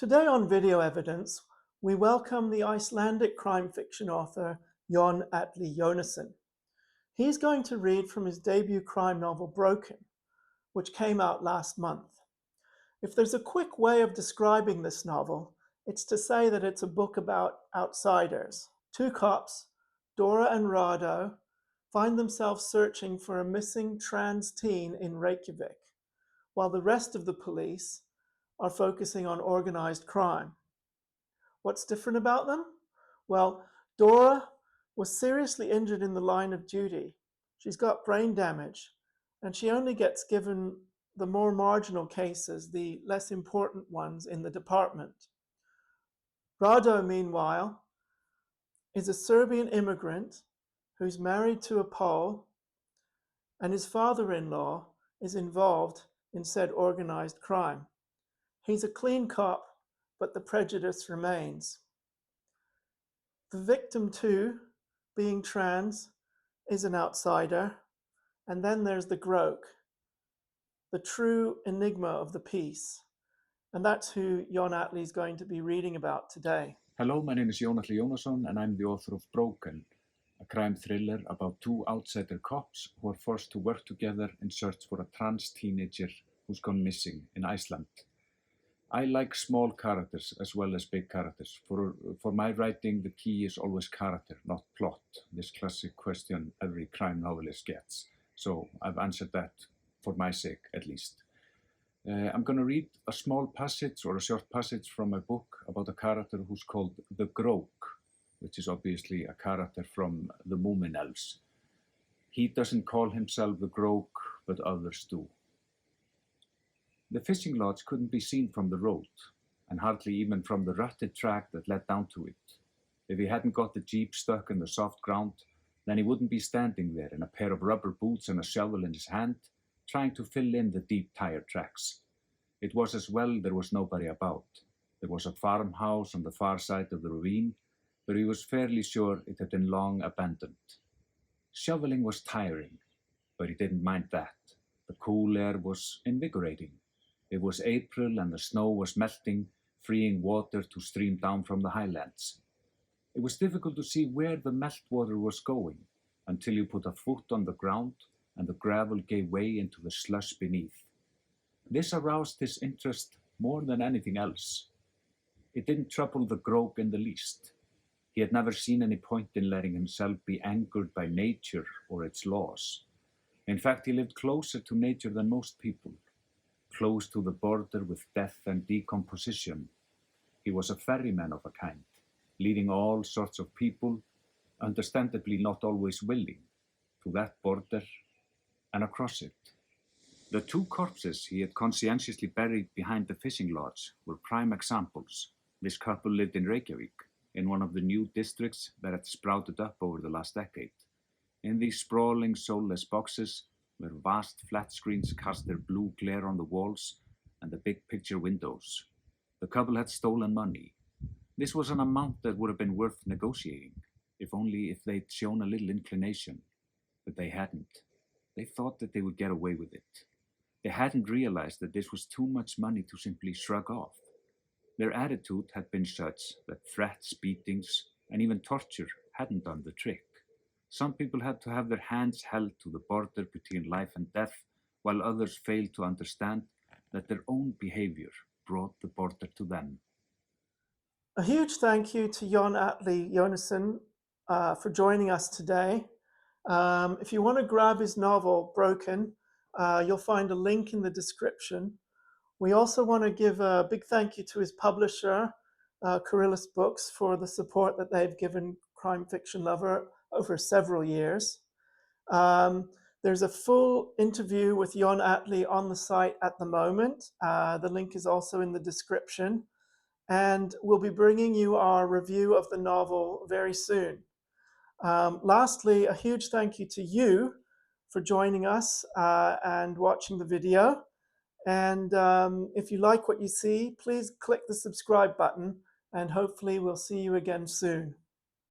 Today on Video Evidence, we welcome the Icelandic crime fiction author Jón Atli Jonasson. He's going to read from his debut crime novel Broken, which came out last month. If there's a quick way of describing this novel, it's to say that it's a book about outsiders. Two cops, Dora and Rado, find themselves searching for a missing trans teen in Reykjavik, while the rest of the police are focusing on organized crime. What's different about them? Well, Dora was seriously injured in the line of duty. She's got brain damage, and she only gets given the more marginal cases, the less important ones in the department. Rado, meanwhile, is a Serbian immigrant who's married to a Pole, and his father-in-law is involved in said organized crime. He's a clean cop, but the prejudice remains. The victim, too, being trans, is an outsider. And then there's the Groke, the true enigma of the piece. And that's who Jón Atli is going to be reading about today. Hello, my name is Jón Atli Jónasson and I'm the author of Broken, a crime thriller about two outsider cops who are forced to work together in search for a trans teenager who's gone missing in Iceland. I like small characters as well as big characters. For my writing, the key is always character, not plot. This classic question every crime novelist gets. So I've answered that for my sake, at least. I'm going to read a small passage or a short passage from my book about a character who's called the Groke, which is obviously a character from the Moomin Elves. He doesn't call himself the Groke, but others do. The fishing lodge couldn't be seen from the road, and hardly even from the rutted track that led down to it. If he hadn't got the jeep stuck in the soft ground, then he wouldn't be standing there in a pair of rubber boots and a shovel in his hand, trying to fill in the deep tire tracks. It was as well there was nobody about. There was a farmhouse on the far side of the ravine, but he was fairly sure it had been long abandoned. Shoveling was tiring, but he didn't mind that. The cool air was invigorating. It was April and the snow was melting, freeing water to stream down from the highlands. It was difficult to see where the meltwater was going until you put a foot on the ground and the gravel gave way into the slush beneath. This aroused his interest more than anything else. It didn't trouble the Groke in the least. He had never seen any point in letting himself be angered by nature or its laws. In fact, he lived closer to nature than most people. Close to the border with death and decomposition. He was a ferryman of a kind, leading all sorts of people, understandably not always willing, to that border and across it. The two corpses he had conscientiously buried behind the fishing lodge were prime examples. This couple lived in Reykjavik, in one of the new districts that had sprouted up over the last decade. In these sprawling, soulless boxes, where vast flat screens cast their blue glare on the walls and the big picture windows. The couple had stolen money. This was an amount that would have been worth negotiating, if they'd shown a little inclination. But they hadn't. They thought that they would get away with it. They hadn't realized that this was too much money to simply shrug off. Their attitude had been such that threats, beatings, and even torture hadn't done the trick. Some people had to have their hands held to the border between life and death, while others failed to understand that their own behavior brought the border to them. A huge thank you to Jón Atli Jonasson for joining us today. If you want to grab his novel, Broken, you'll find a link in the description. We also want to give a big thank you to his publisher, Coryllis Books, for the support that they've given Crime Fiction Lover over several years. There's a full interview with Jón Atli on the site at the moment. The link is also in the description. And we'll be bringing you our review of the novel very soon. Lastly, a huge thank you to you for joining us and watching the video. And if you like what you see, please click the subscribe button and hopefully we'll see you again soon.